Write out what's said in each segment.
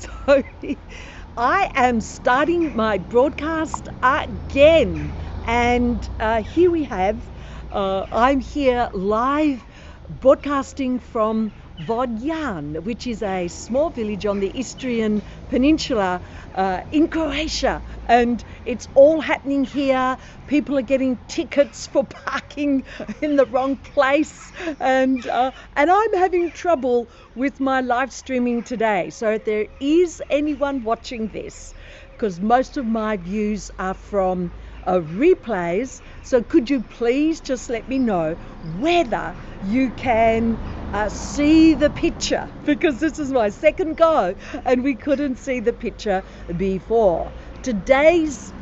So I am starting my broadcast again, and here we have, I'm here live broadcasting from VODJAN, which is a small village on the Istrian Peninsula in Croatia, and it's all happening here. People are getting tickets for parking in the wrong place, and I'm having trouble with my live streaming today. So if there is anyone watching this, because most of my views are from replays, so could you please just let me know whether you can see the picture, because this is my second go and we couldn't see the picture before. Today's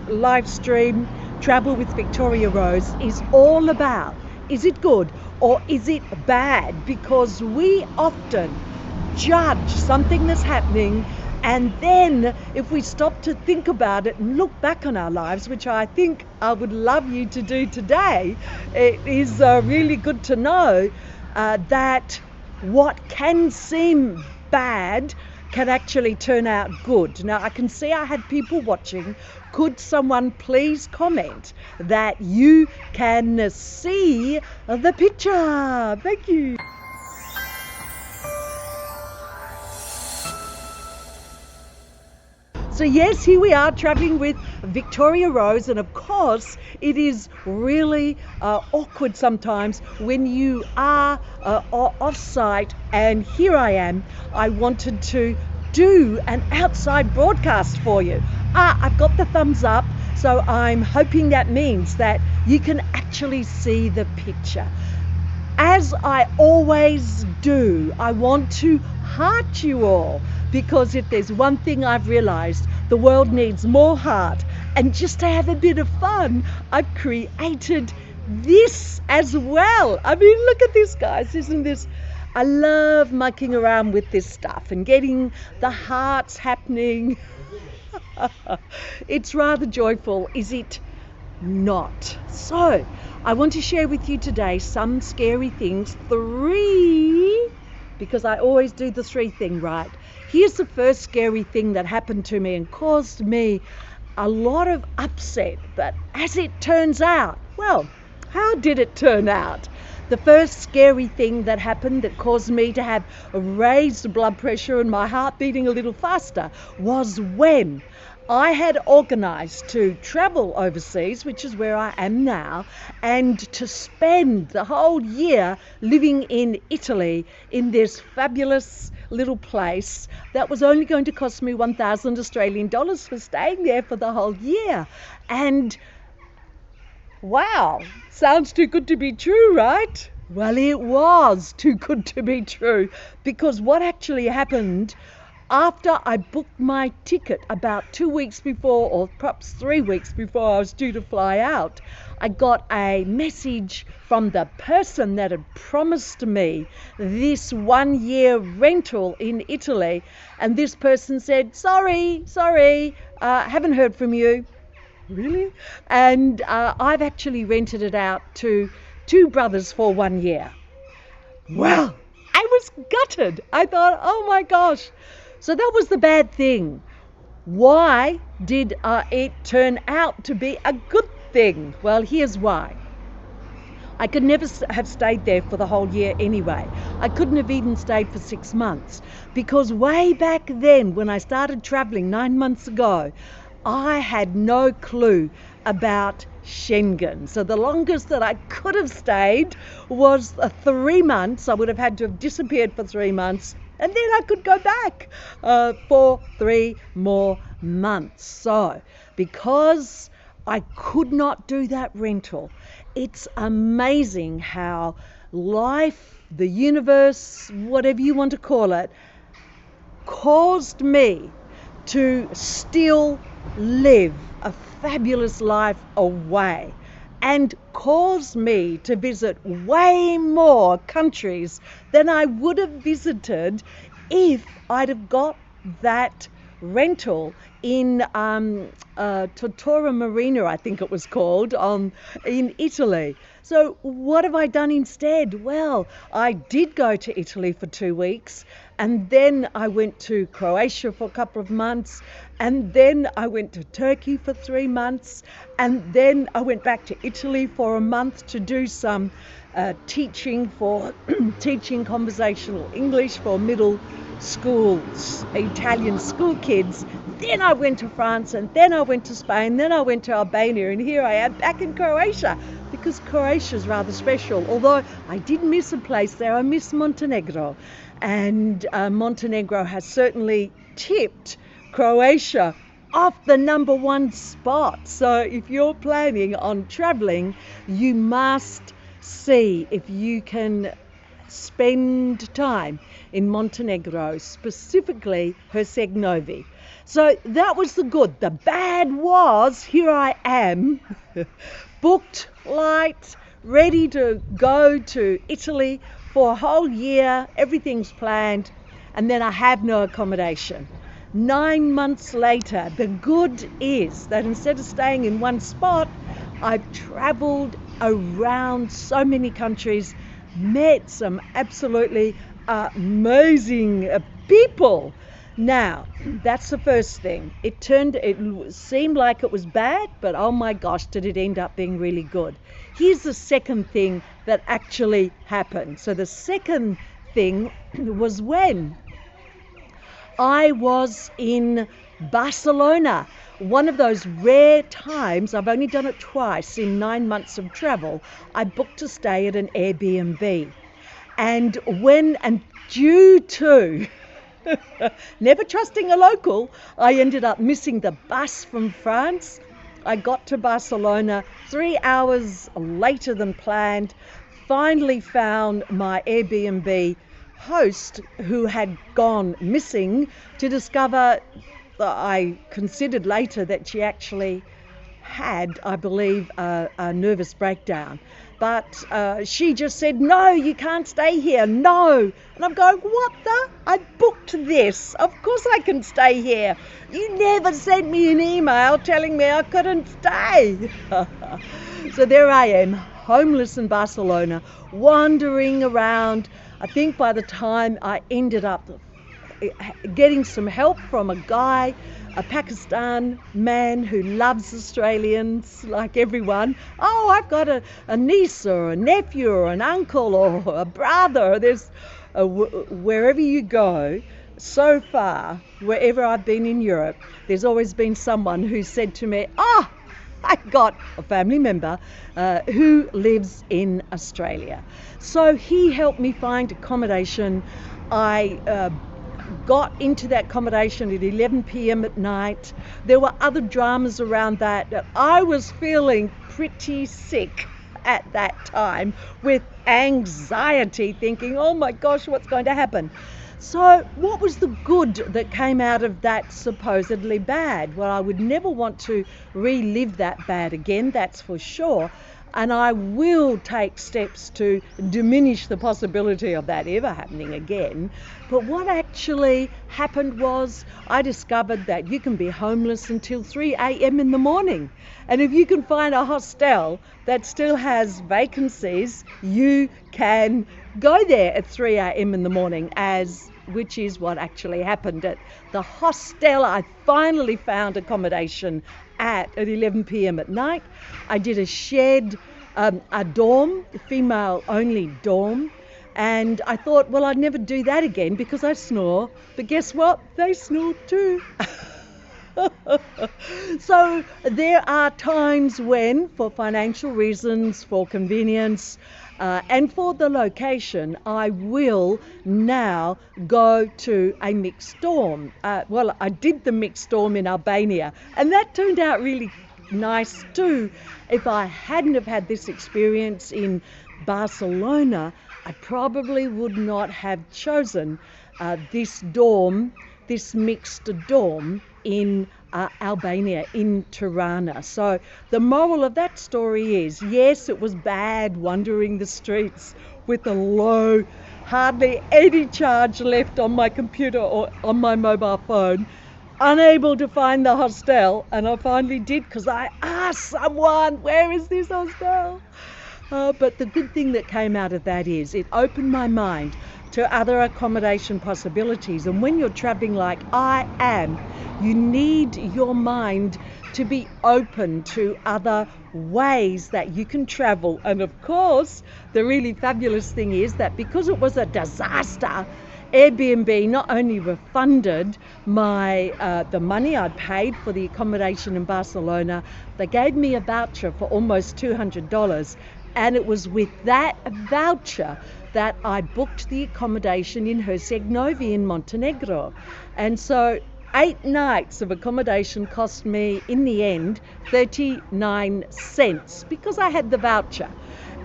live stream, Travel with Victoria Rose, is all about, is it good or is it bad? Because we often judge something that's happening, and then if we stop to think about it and look back on our lives, which I think I would love you to do today, it is really good to know that what can seem bad can actually turn out good. Now, I can see I have people watching. Could someone please comment that you can see the picture? Thank you. So yes, here we are traveling with Victoria Rose, and of course it is really awkward sometimes when you are off-site, and here I am. I wanted to do an outside broadcast for you. I've got the thumbs up, so I'm hoping that means that you can actually see the picture. As I always do, I want to heart you all, because if there's one thing I've realized, the world needs more heart. And just to have a bit of fun, I've created this as well. I mean, look at this, guys. Isn't this? I love mucking around with this stuff and getting the hearts happening. It's rather joyful, is it not? So I want to share with you today some scary things, 3, because I always do the 3 thing right. Here's the first scary thing that happened to me and caused me a lot of upset, but as it turns out, well, how did it turn out? The first scary thing that happened that caused me to have raised blood pressure and my heart beating a little faster was when I had organised to travel overseas, which is where I am now, and to spend the whole year living in Italy in this fabulous little place that was only going to cost me 1,000 Australian dollars for staying there for the whole year. And wow, sounds too good to be true, right? Well, it was too good to be true, because what actually happened after I booked my ticket about 2 weeks before, or perhaps 3 weeks before I was due to fly out, I got a message from the person that had promised me this 1-year rental in Italy. And this person said, sorry, haven't heard from you. Really? And I've actually rented it out to 2 brothers for 1 year. Well, I was gutted. I thought, oh my gosh. So that was the bad thing. Why did it turn out to be a good thing? Well, here's why. I could never have stayed there for the whole year anyway. I couldn't have even stayed for 6 months, because way back then when I started traveling 9 months ago, I had no clue about Schengen. So the longest that I could have stayed was 3 months. I would have had to have disappeared for 3 months, and then I could go back for 3 more months. So because I could not do that rental, it's amazing how life, the universe, whatever you want to call it, caused me to still live a fabulous life away, and caused me to visit way more countries than I would have visited if I'd have got that rental in Tortora Marina, I think it was called, in Italy. So what have I done instead? Well, I did go to Italy for 2 weeks, and then I went to Croatia for a couple of months, and then I went to Turkey for 3 months, and then I went back to Italy for a month to do some teaching conversational English for middle schools, Italian school kids. Then I went to France, and then I went to Spain, then I went to Albania, and here I am back in Croatia, because Croatia is rather special. Although I did miss a place there, I miss Montenegro, and Montenegro has certainly tipped Croatia off the #1 spot. So if you're planning on traveling, you must see if you can spend time in Montenegro, specifically Herceg-Novi. So that was the good. The bad was, here I am, booked flights, ready to go to Italy for a whole year. Everything's planned, and then I have no accommodation. 9 months later, the good is that instead of staying in one spot, I've traveled around so many countries, met some absolutely amazing people. Now, that's the first thing. It seemed like it was bad, but oh my gosh, did it end up being really good. Here's the second thing that actually happened. So the second thing was when I was in Barcelona. One of those rare times, I've only done it twice in 9 months of travel, I booked to stay at an Airbnb. And due to never trusting a local, I ended up missing the bus from France. I got to Barcelona 3 hours later than planned, finally found my Airbnb host who had gone missing, to discover that I considered later that she actually had, I believe, a nervous breakdown. But she just said, no, you can't stay here, no. And I'm going, what the? I booked this. Of course I can stay here. You never sent me an email telling me I couldn't stay. So there I am, homeless in Barcelona, wandering around. I think by the time I ended up getting some help from a guy, a Pakistan man who loves Australians like everyone. Oh, I've got a niece or a nephew or an uncle or a brother. There's wherever you go, so far, wherever I've been in Europe, there's always been someone who said to me, oh, I've got a family member who lives in Australia. So he helped me find accommodation. I got into that accommodation at 11 p.m. at night. There were other dramas around that. I was feeling pretty sick at that time with anxiety, thinking, oh my gosh, what's going to happen? So what was the good that came out of that supposedly bad? Well, I would never want to relive that bad again, that's for sure. And I will take steps to diminish the possibility of that ever happening again. But what actually happened was I discovered that you can be homeless until 3 a.m. in the morning. And if you can find a hostel that still has vacancies, you can go there at 3 a.m. in the morning, which is what actually happened at the hostel. I finally found accommodation at 11 p.m. at night. I did a shared, a dorm, female-only dorm, and I thought, well, I'd never do that again because I snore. But guess what? They snore too. So there are times when, for financial reasons, for convenience, and for the location, I will now go to a mixed dorm. Well, I did the mixed dorm in Albania, and that turned out really nice too. If I hadn't have had this experience in Barcelona, I probably would not have chosen this mixed dorm in Albania, in Tirana. So the moral of that story is, yes, it was bad wandering the streets with a low, hardly any charge left on my computer or on my mobile phone, unable to find the hostel, and I finally did because I asked someone, where is this hostel? But the good thing that came out of that is it opened my mind to other accommodation possibilities. And when you're traveling like I am, you need your mind to be open to other ways that you can travel. And of course, the really fabulous thing is that because it was a disaster, Airbnb not only refunded my the money I'd paid for the accommodation in Barcelona, they gave me a voucher for almost $200. And it was with that voucher that I booked the accommodation in Herceg-Novi in Montenegro. And so 8 nights of accommodation cost me, in the end, 39 cents because I had the voucher.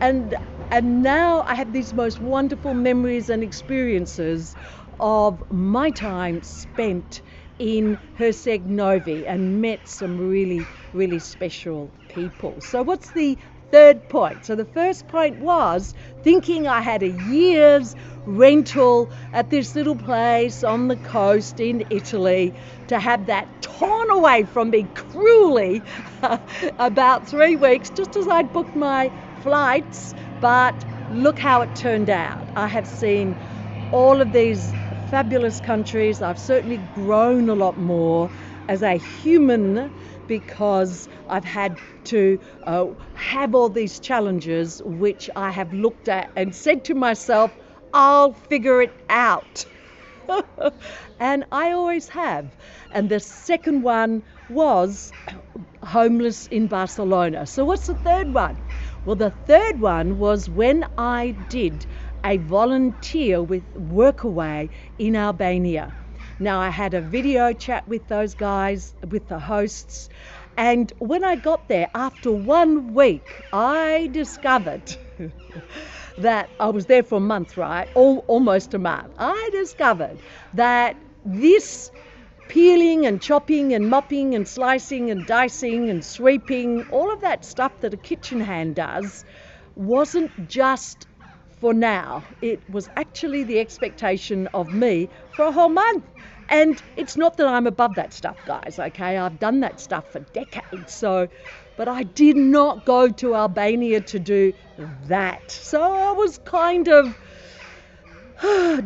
And now I have these most wonderful memories and experiences of my time spent in Herceg-Novi and met some really, really special people. So what's the third point? So the first point was thinking I had a year's rental at this little place on the coast in Italy, to have that torn away from me cruelly about 3 weeks, just as I'd booked my flights. But look how it turned out. I have seen all of these fabulous countries. I've certainly grown a lot more as a human because I've had to have all these challenges, which I have looked at and said to myself, I'll figure it out. And I always have. And the second one was homeless in Barcelona. So what's the third one? Well, the third one was when I did a volunteer with Workaway in Albania. Now, I had a video chat with those guys, with the hosts, and when I got there, after 1 week, I discovered that I was there for a month, right? Almost a month. I discovered that this peeling and chopping and mopping and slicing and dicing and sweeping, all of that stuff that a kitchen hand does, wasn't just for now. It was actually the expectation of me for a whole month. And it's not that I'm above that stuff, guys, okay? I've done that stuff for decades. But I did not go to Albania to do that. So I was kind of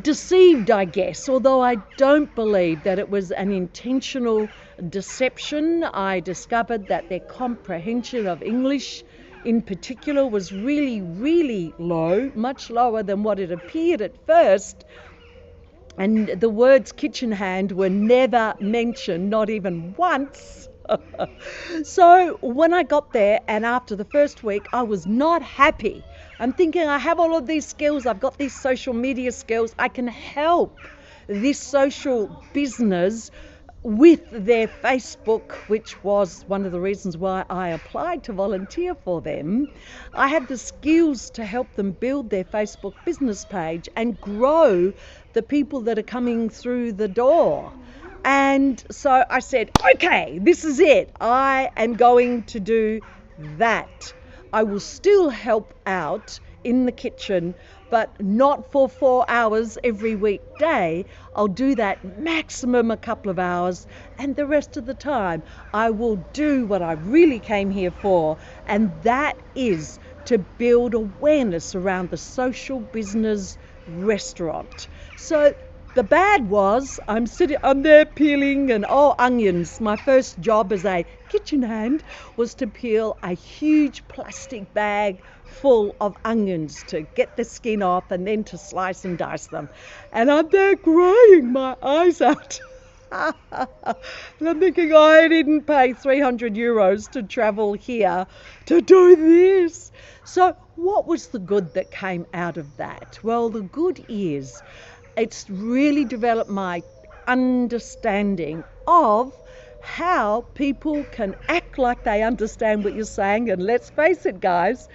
deceived, I guess, although I don't believe that it was an intentional deception. I discovered that their comprehension of English in particular was really, really low, much lower than what it appeared at first. And the words kitchen hand were never mentioned, not even once. So when I got there, and after the first week, I was not happy. I'm thinking, I have all of these skills. I've got these social media skills. I can help this social business with their Facebook, which was one of the reasons why I applied to volunteer for them. I had the skills to help them build their Facebook business page and grow the people that are coming through the door. And so I said, okay, this is it. I am going to do that. I will still help out in the kitchen, but not for 4 hours every weekday. I'll do that maximum a couple of hours, and the rest of the time I will do what I really came here for, and that is to build awareness around the social business restaurant. So the bad was I'm there peeling onions. My first job as a kitchen hand was to peel a huge plastic bag full of onions to get the skin off and then to slice and dice them. And I'm there crying my eyes out. And I'm thinking, I didn't pay 300 euros to travel here to do this. So what was the good that came out of that? Well, the good is it's really developed my understanding of how people can act like they understand what you're saying. And let's face it, guys,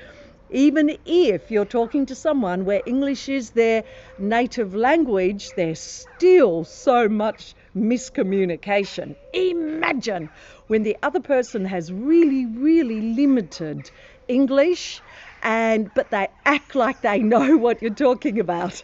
even if you're talking to someone where English is their native language, there's still so much miscommunication. Imagine when the other person has really, really limited English, but they act like they know what you're talking about.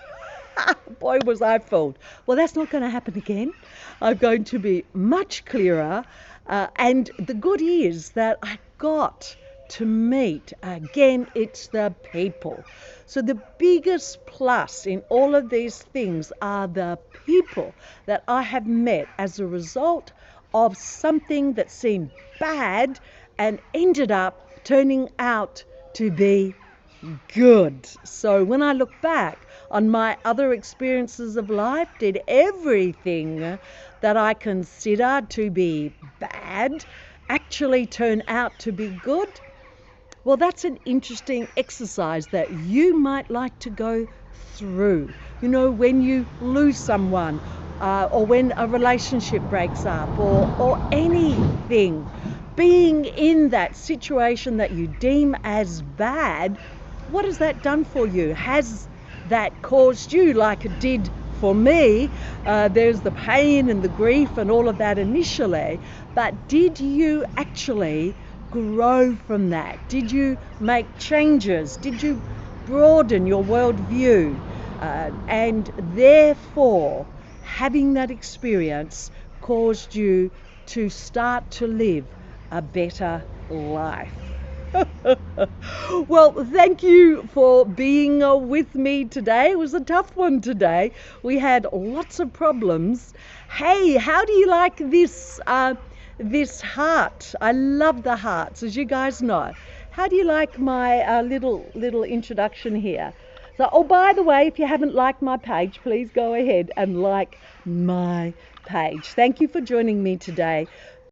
Boy, was I fooled. Well, that's not going to happen again. I'm going to be much clearer. And the good is that I got to meet, again, it's the people. So the biggest plus in all of these things are the people that I have met as a result of something that seemed bad and ended up turning out to be good. So when I look back on my other experiences of life, did everything that I consider to be bad actually turn out to be good? Well, that's an interesting exercise that you might like to go through. You know, when you lose someone, or when a relationship breaks up, or anything, being in that situation that you deem as bad, what has that done for you? Has that caused you, like it did for me? There's the pain and the grief and all of that initially, but did you actually grow from that? Did you make changes? Did you broaden your worldview? And therefore, having that experience caused you to start to live a better life. Well, thank you for being with me today. It was a tough one today. We had lots of problems. Hey, how do you like this this heart? I love the hearts, as you guys know. How do you like my little introduction here? So, oh, by the way, if you haven't liked my page, please go ahead and like my page. Thank you for joining me today